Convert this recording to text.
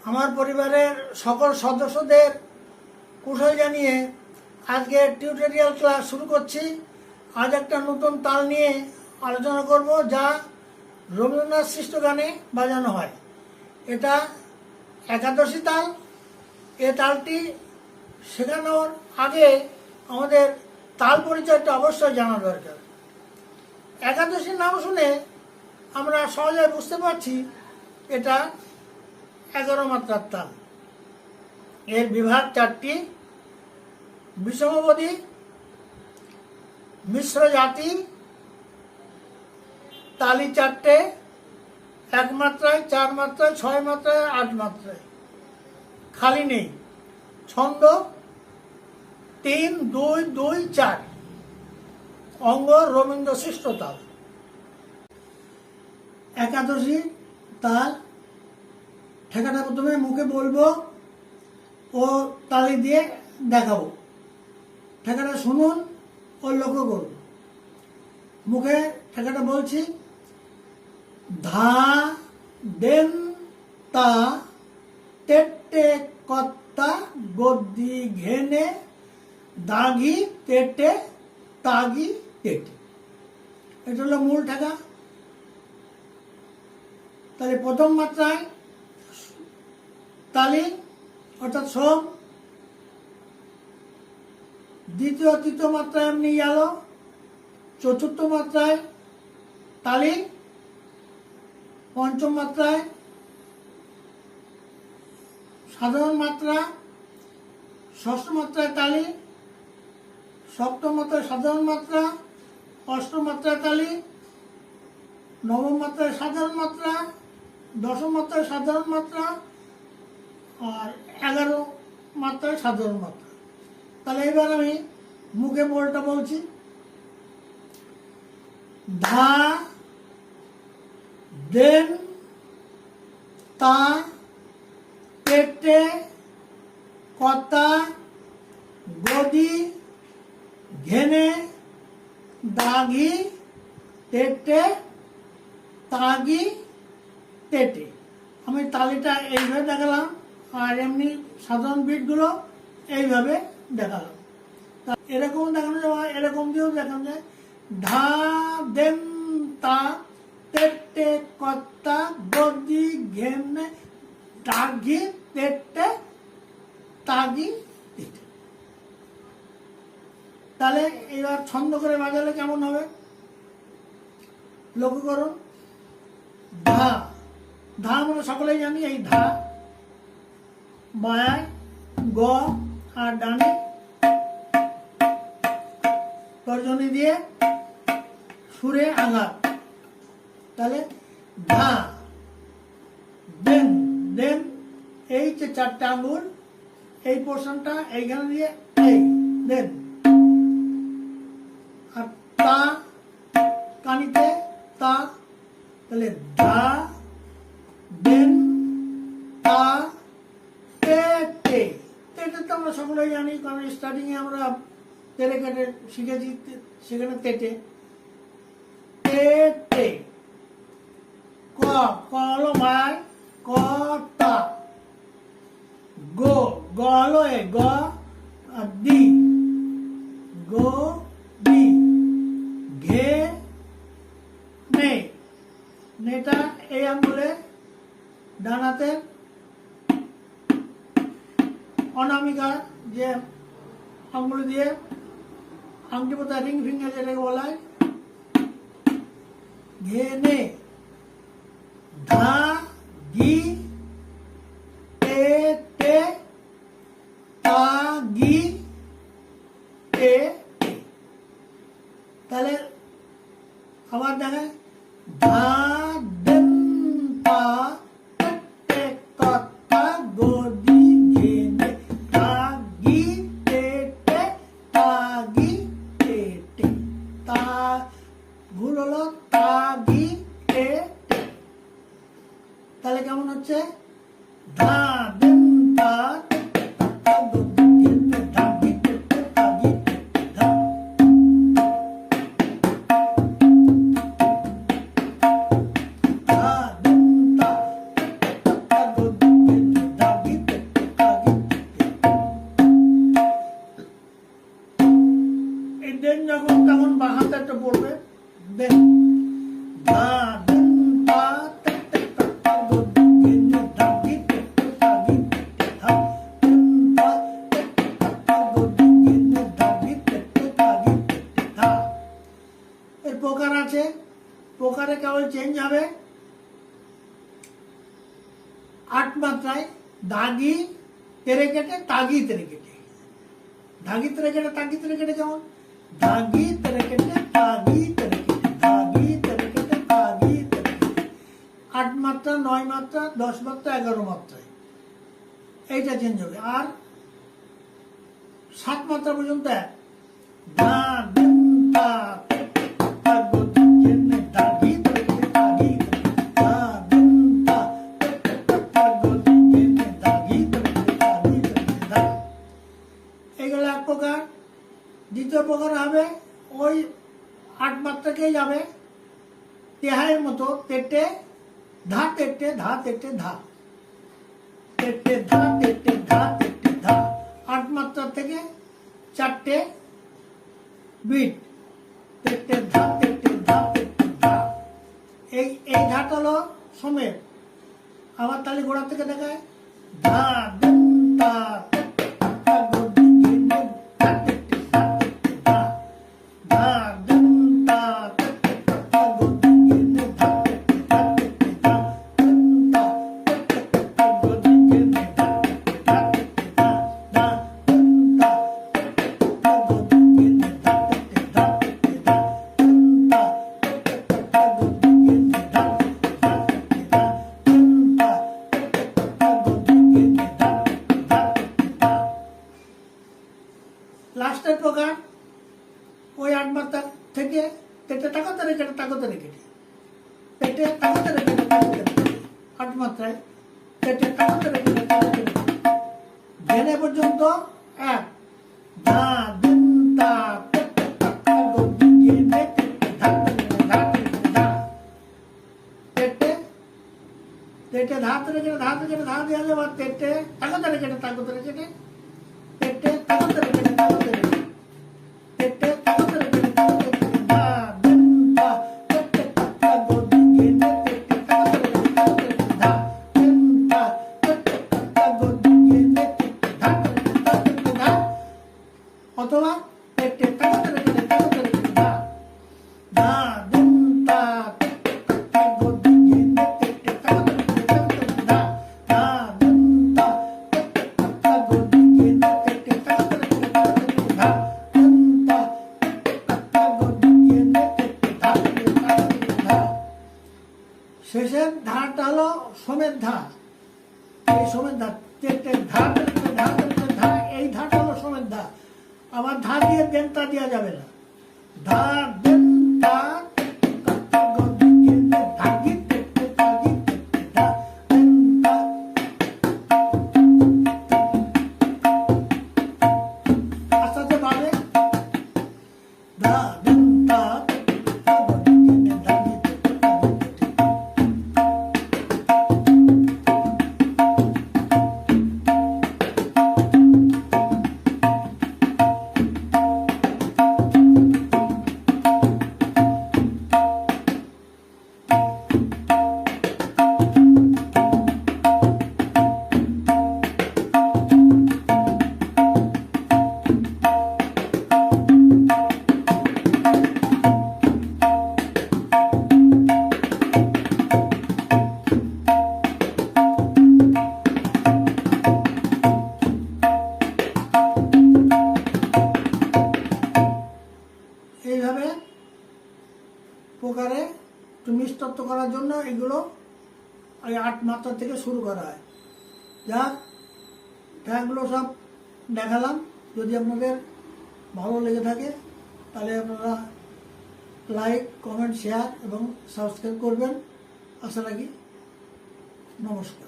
আমার পরিবারের সকল সদস্যদের কুশল জানিয়ে আজকে টিউটোরিয়াল ক্লাস শুরু করছি। আজ একটা নতুন তাল নিয়ে আলোচনা করব, যা রবীন্দ্রনাথ সৃষ্ট গানে বাজানো হয়। এটা একাদশী তাল। এ তালটি শেখানোর আগে আমাদের তাল পরিচয়টা অবশ্যই জানা দরকার। একাদশীর নাম শুনে আমরা সহজে বুঝতে পারছি এটা 11 মাত্রার তাল। এর বিভাগ 4টি: বিষমপদী, মিশ্র জাতি, তালি 4টে, 1 মাত্রায়, 4 মাত্রায়, 6 মাত্রায়, 8 মাত্রায়। খালি নেই। ছন্দ 3, 2, 2, 4। অঙ্গ রবীন্দ্র সৃষ্ট তাল। একাদশী তাল ঠেকাটা প্রথমে মুখে বলবো ও তালি দিয়ে দেখাবো। ঠেকাটা শুনুন ও লক্ষ্য করুন। মুখে ঠেকাটা বলছি: ধা দেন তা তেটে কত্তা গদ্দি ঘেনে দাগি তেটে তাগি তেটে। এটা হলো মূল ঠেকা। তাহলে প্রথম মাত্রায় তালি অর্থাৎ সোম, দ্বিতীয় তৃতীয় মাত্রায় এমনি গেল, চতুর্থ মাত্রায় তালি, পঞ্চম মাত্রায় সাধারণ মাত্রা, ষষ্ঠ মাত্রায় তালি, সপ্তম মাত্রায় সাধারণ মাত্রা, অষ্টম মাত্রায় তালি, নবম মাত্রায় সাধারণ মাত্রা, দশম মাত্রায় সাধারণ মাত্রা, আর 11 মাত্রায় সাধারণ মাত্রা। তাহলে এবার আমি মুখে বোলটা বলছি: ধা দেন তা তেটে কতা গদি ঘেনে দাগি তেটে তাগি তেটে। আমি তালিটা এইভাবে দেখালাম, আর এমনি সাধারণ বিটগুলো এইভাবে দেখালাম। এরকম দেখানো যায়, এরকম দিয়েও দেখানো যায়। ধা দেন তা তেটে কত্তা গদি ঘেনে দাগি তেটে তাগি তেটে। তাহলে এবার ছন্দ করে বাজালে কেমন হবে লক্ষ্য করুন। ধা, ধা আমরা সকলেই জানি, এই ধা বায়ায় গ আর ডানে তর্জনী দিয়ে সুরে আঘাত। তাহলে ধা দেন, দেন এই যে 4টে আঙ্গুল, এই পোর্শনটা এইখানে দিয়ে এই দেন, আর তা কানিতে তা। তাহলে ধা দেন তা তেটে। তেটে তো আমরা সকলেই জানি, কারণ স্টার্টিংয়ে আমরা তেরে কেটে শিখেছি, সেখানে তেটে। তেটে ক, ক হলো মায়, ক তা। গো, গ হলো এ গ, আর দি, গো দি। ঘে নে, নেটা এই আঙ্গুলে ডানাতে অনামিকা যে আঙ্গুল দিয়ে আংটি পোতা রিং ফিঙ্গার যেটাকে বলা হয়। ঘে নে ধা গি তে তে তা গি তে। তাহলে আবার দেখায়: ধা দেন তা তেটে কত্তা গদি ঘেনে তাগি তেটে তাগি তেটে। তা ভুল হলো, তাগি তেটে। তাহলে কেমন হচ্ছে? ধা দেন তা তেটে কত্তা গদি ঘেনে তাগি তেটে তাগি তেটে ধা। ধা দেন তা তেটে কত্তা গদি ঘেনে 8 মাত্রায় দাগি তেরে কেটে তাগি তেরে কেটে, দাগি তেরে কেটে তাগি তেরে কেটে, যেমন দাগি তেরে কেটে তাগি তেরে কেটে, দাগি তেরে কেটে তাগি তেরে কেটে। 8 মাত্রা, 9 মাত্রা, 10 মাত্রা, 11 মাত্রায় এইটা চেঞ্জ হবে। আর 7 মাত্রা পর্যন্ত এক, ধা দিন তা তা গো দিন দাগি তেরে কেটে তাগি তেরে কেটে, ধা দিন তা তা গো দিন দাগি তেরে কেটে তাগি তেরে কেটে, ধা। এইগুলো এক প্রকার। দ্বিতীয় প্রকার হবে ওই 8 মাত্রাকেই যাবে তেহারের মতো, তেটে ধা তেটে ধা তেটে ধা, তেটে ধা তেটে ধা তেটে ধা। 8 মাত্রা থেকে 4টে বিট, তেটে ধা তেটে ধা তেটে ধা। এই ধাটা হলো সমেত। আবার তালি গোড়া থেকে দেখায়, ধা দিন তা তা গো দিন ধা তেটে ধা তেটে ধা, ধা দিন তা তা গো দিন ধা তেটে ধা তেটে ধা, দিন তা তা গো দিন ধা তেটে ধা তেটে ধা, ধা দিন তা তা গো দিন ধা তেটে ধা তেটে ধা, দিন তা তা গো দিন ধা তেটে ধা তেটে ধা, দিন তা তা গো দিন ধা তেটে ধা তেটে ধা। লাস্টের প্রকার ওই 8 মাত্রা থেকে তেটে তাকাতে রেখে তাকাতে রেখে, তেটে তাকাতে রেখে তাকাতে রেখে, 8 মাত্রায় তেটে তাকাতে রেখে তাকাতে রেখে, জেনে পর্যন্ত এক, ধা দিন তা তেটে তা গো দিন তেটে ধা তেটে ধা তেটে ধা, তেটে তেটে ধা তেটে ধা তেটে ধা দিয়ে যাবে, তেটে তাকাতে রেখে তাকাতে রেখে, তেটে তাকাতে রেখে তাকাতে রেখে, তেটে তাকাতে রেখে তাকাতে রেখে, ধা দিন তা তেটে তা গো দিন তেটে তাকাতে রেখে তাকাতে রেখে, ধা দিন তা তেটে তা গো দিন তেটে ধা তেটে ধা তেটে ধা। অথবা তেটে তাকাতে রেখে তাকাতে রেখে, ধা ধা দিন তা তেটে তা গো দিন তেটে তাকাতে রেখে তাকাতে রেখে, ধা ধা দিন তা তেটে তা গো দিন তেটে তাকাতে রেখে তাকাতে রেখে, ধা দিন তা তেটে তা গো দিন তেটে ধা তেটে তাকাতে রেখে, ধা। শেষের ধারটা হলো সমেত ধা। এই সমেত ধা, তেটে ধা তেটে ধা তেটে ধা, এই ধাটা হলো সমেত ধা। আবার ধা দিয়ে দেনটা দেওয়া যাবে না, ধা দেন তা তেটে তা গো দিন ধাগি তেটে তাগি তেটে ধা, দেন তা। আস্তে আস্তে বাড়ে, ধা দেন তা তেটে তা গো দিন ধাগি তেটে তাগি তেটে। এইভাবে প্রকারে তুমি মিষ্টত্ব করার জন্য এগুলো ওই 8 মাত্রা থেকে শুরু করা হয়। যাক, এগুলো সব দেখালাম। যদি আপনাদের ভালো লেগে থাকে তাহলে আপনারা লাইক, কমেন্ট, শেয়ার এবং সাবস্ক্রাইব করবেন। আশা রাখি। নমস্কার।